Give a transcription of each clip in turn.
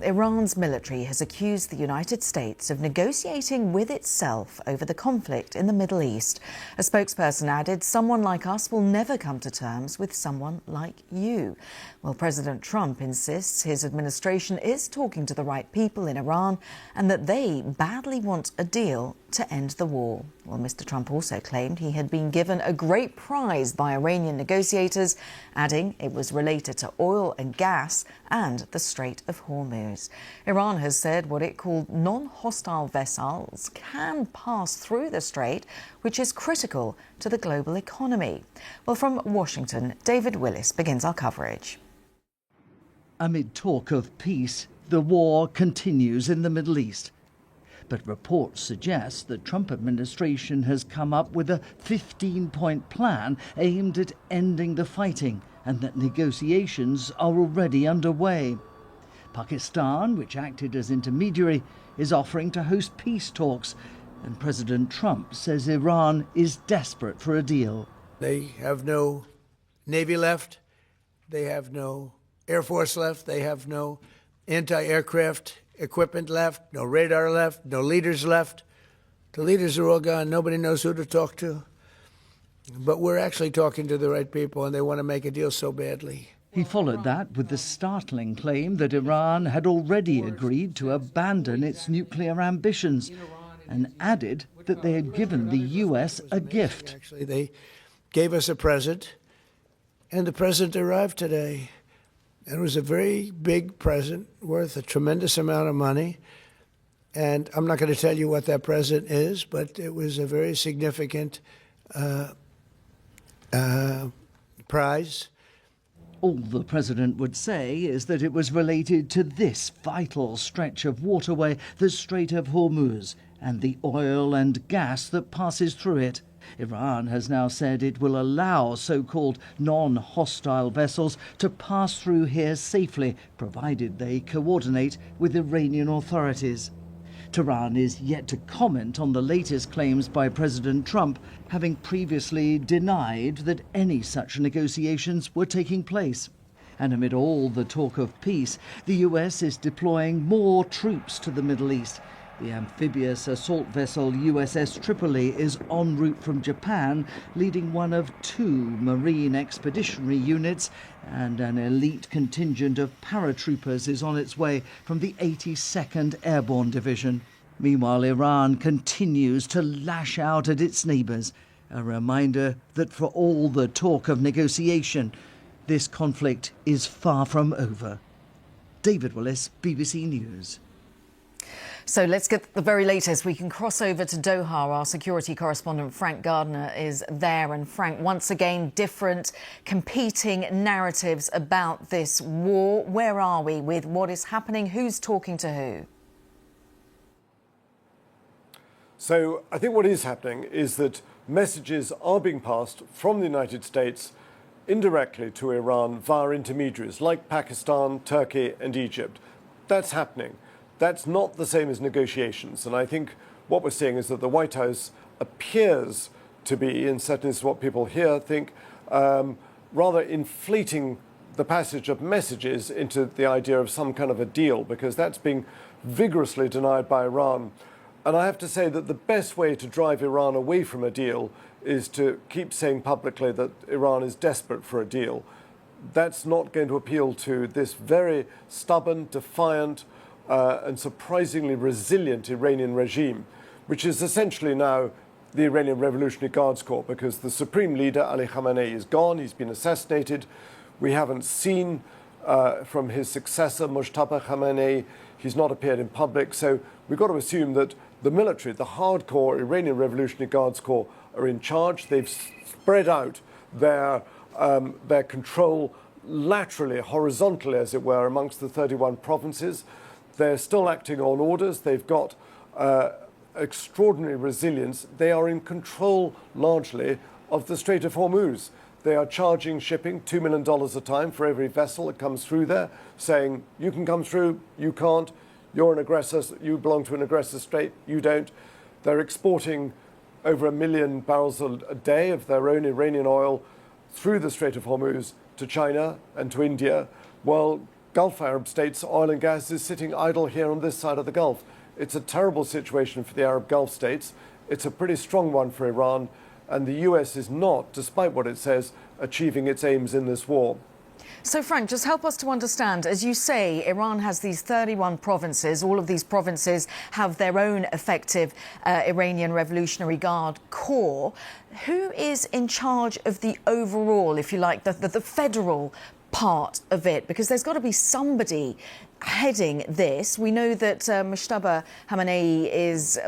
Iran's military has accused the United States of negotiating with itself over the conflict in the Middle East. A spokesperson added, "Someone like us will never come to terms with someone like you." Well, President Trump insists his administration is talking to the right people in Iran and that they badly want a deal to end the war. Well, Mr. Trump also claimed he had been given a great prize by Iranian negotiators, adding it was related to oil and gas and the Strait of Hormuz. Iran has said what it called non-hostile vessels can pass through the strait, which is critical to the global economy. Well, from Washington, David Willis begins our coverage. Amid talk of peace, the war continues in the Middle East. But reports suggest the Trump administration has come up with a 15-point plan aimed at ending the fighting and that negotiations are already underway. Pakistan, which acted as intermediary, is offering to host peace talks, and President Trump says Iran is desperate for a deal. They have no Navy left. They have no Air Force left. They have no anti-aircraft equipment left, no radar left, no leaders left. The leaders are all gone. Nobody knows who to talk to. But we're actually talking to the right people, and they want to make a deal so badly. He followed that with the startling claim that Iran had already agreed to abandon its nuclear ambitions and added that they had given the U.S. a gift. Actually, they gave us a present, and the present arrived today. It was a very big present worth a tremendous amount of money. And I'm not going to tell you what that present is, but it was a very significant prize. All the president would say is that it was related to this vital stretch of waterway, the Strait of Hormuz, and the oil and gas that passes through it. Iran has now said it will allow so-called non-hostile vessels to pass through here safely, provided they coordinate with Iranian authorities. Tehran is yet to comment on the latest claims by President Trump, having previously denied that any such negotiations were taking place. And amid all the talk of peace, the US is deploying more troops to the Middle East. The amphibious assault vessel USS Tripoli is en route from Japan, leading one of 2 Marine Expeditionary Units, and an elite contingent of paratroopers is on its way from the 82nd Airborne Division. Meanwhile, Iran continues to lash out at its neighbours, a reminder that for all the talk of negotiation, this conflict is far from over. David Willis, BBC News. So let's get the very latest. We can cross over to Doha. Our security correspondent Frank Gardner is there. And Frank, once again, different competing narratives about this war. Where are we with what is happening? Who's talking to who? So I think what is happening is that messages are being passed from the United States indirectly to Iran via intermediaries like Pakistan, Turkey and Egypt. That's happening. That's not the same as negotiations. And I think what we're seeing is that the White House appears to be, and certainly is what people here think, rather inflating the passage of messages into the idea of some kind of a deal, because that's being vigorously denied by Iran. And I have to say that the best way to drive Iran away from a deal is to keep saying publicly that Iran is desperate for a deal. That's not going to appeal to this very stubborn, defiant, and surprisingly resilient Iranian regime, which is essentially now the Iranian Revolutionary Guards Corps, because the supreme leader, Ali Khamenei, is gone. He's been assassinated. We haven't seen from his successor, Mojtaba Khamenei. He's not appeared in public. So we've got to assume that the military, the hardcore Iranian Revolutionary Guards Corps, are in charge. They've spread out their control laterally, horizontally, as it were, amongst the 31 provinces. They're still acting on orders. They've got extraordinary resilience. They are in control largely of the Strait of Hormuz. They are charging shipping $2 million a time for every vessel that comes through there, saying, you can come through, you can't, you're an aggressor, you belong to an aggressor state, you don't. They're exporting over 1 million barrels a day of their own Iranian oil through the Strait of Hormuz to China and to India, while Gulf Arab states' oil and gas is sitting idle here on this side of the Gulf. It's a terrible situation for the Arab Gulf states. It's a pretty strong one for Iran, and the US is not, despite what it says, achieving its aims in this war. So, Frank, just help us to understand. As you say, Iran has these 31 provinces. All of these provinces have their own effective Iranian Revolutionary Guard Corps. Who is in charge of the overall, if you like, the federal part of it? Because there's got to be somebody heading this. We know that Mojtaba Khamenei is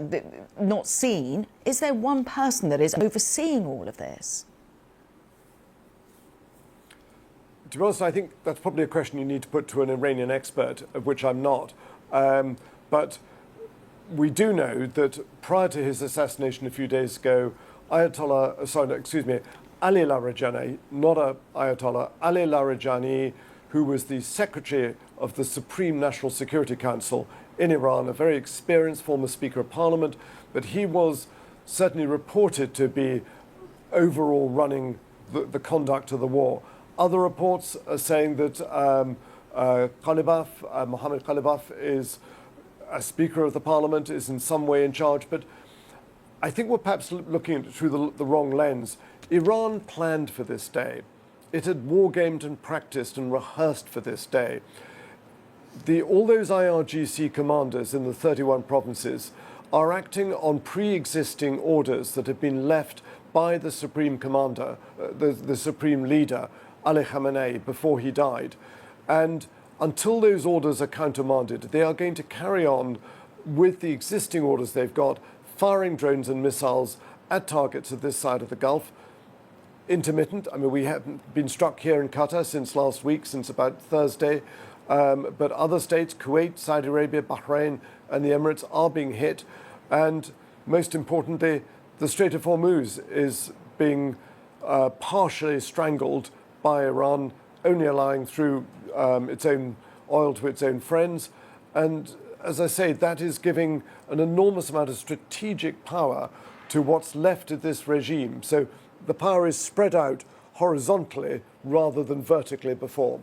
not seen. Is there one person that is overseeing all of this? To be honest, I think that's probably a question you need to put to an Iranian expert, of which I'm not. But we do know that prior to his assassination a few days ago, Ali Larijani, not a Ayatollah, Ali Larijani, who was the secretary of the Supreme National Security Council in Iran, a very experienced former Speaker of Parliament, but he was certainly reported to be overall running the conduct of the war. Other reports are saying that Mohammed Ghalibaf is a Speaker of the Parliament, is in some way in charge. But I think we're perhaps looking at it through the wrong lens. Iran planned for this day. It had wargamed and practiced and rehearsed for this day. All those IRGC commanders in the 31 provinces are acting on pre-existing orders that have been left by the Supreme Commander, the Supreme Leader, Ali Khamenei, before he died. And until those orders are countermanded, they are going to carry on with the existing orders they've got, firing drones and missiles at targets at this side of the Gulf. Intermittent. I mean, we haven't been struck here in Qatar since last week, since about Thursday. But other states, Kuwait, Saudi Arabia, Bahrain, and the Emirates are being hit. And most importantly, the Strait of Hormuz is being partially strangled by Iran, only allowing through its own oil to its own friends. And as I say, that is giving an enormous amount of strategic power to what's left of this regime. So the power is spread out horizontally rather than vertically before.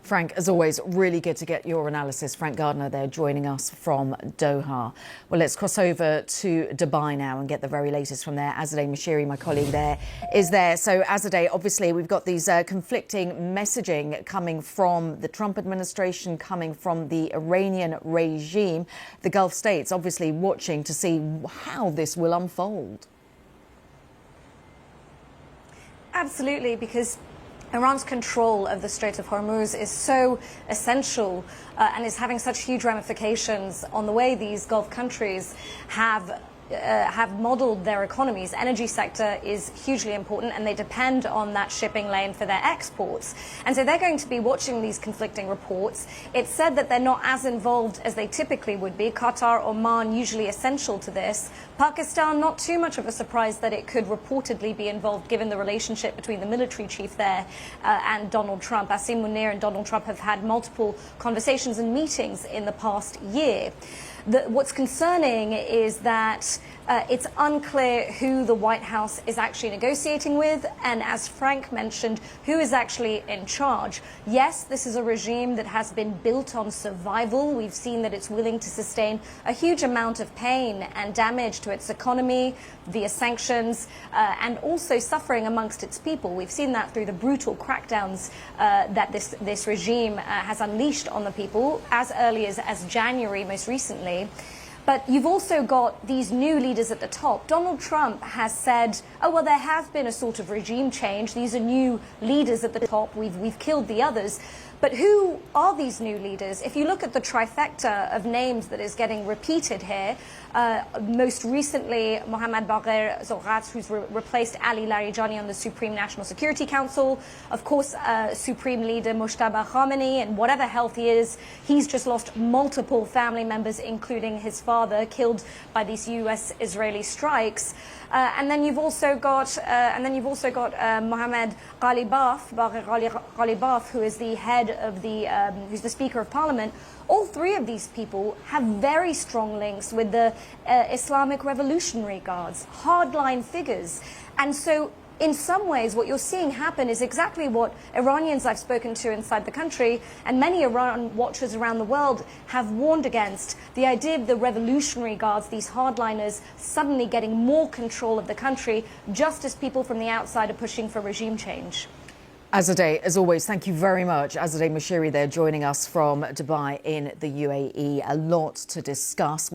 Frank, as always, really good to get your analysis. Frank Gardner there joining us from Doha. Well, let's cross over to Dubai now and get the very latest from there. Azadeh Moshiri, my colleague there, is there. So, Azadeh, obviously, we've got these conflicting messaging coming from the Trump administration, coming from the Iranian regime. The Gulf states obviously watching to see how this will unfold. Absolutely, because Iran's control of the Strait of Hormuz is so essential and is having such huge ramifications on the way these Gulf countries have modeled their economies. Energy sector is hugely important, and they depend on that shipping lane for their exports. And so they're going to be watching these conflicting reports. It's said that they're not as involved as they typically would be. Qatar, Oman, usually essential to this. Pakistan, not too much of a surprise that it could reportedly be involved, given the relationship between the military chief there and Donald Trump. Asim Munir and Donald Trump have had multiple conversations and meetings in the past year. What's concerning is that it's unclear who the White House is actually negotiating with, and as Frank mentioned, who is actually in charge. Yes, this is a regime that has been built on survival. We've seen that it's willing to sustain a huge amount of pain and damage to its economy via sanctions, and also suffering amongst its people. We've seen that through the brutal crackdowns that this regime has unleashed on the people as early as January most recently. But you've also got these new leaders at the top. Donald Trump has said, oh, well, there has been a sort of regime change. These are new leaders at the top. We've killed the others. But who are these new leaders? If you look at the trifecta of names that is getting repeated here, most recently, Mohammad Bagher Zorghatz, who's replaced Ali Larijani on the Supreme National Security Council. Of course, Supreme Leader Mojtaba Khamenei, and whatever health he is, he's just lost multiple family members, including his father, killed by these U.S.-Israeli strikes. And then you've also got Mohammed Ghalibaf, Bagher Ghalibaf, who is the head of who's the Speaker of Parliament. All three of these people have very strong links with the Islamic Revolutionary Guards, hardline figures. And so in some ways, what you're seeing happen is exactly what Iranians I've spoken to inside the country and many Iran watchers around the world have warned against. The idea of the Revolutionary Guards, these hardliners, suddenly getting more control of the country, just as people from the outside are pushing for regime change. Azadeh, as always, thank you very much. Azadeh Moshiri there joining us from Dubai in the UAE. A lot to discuss.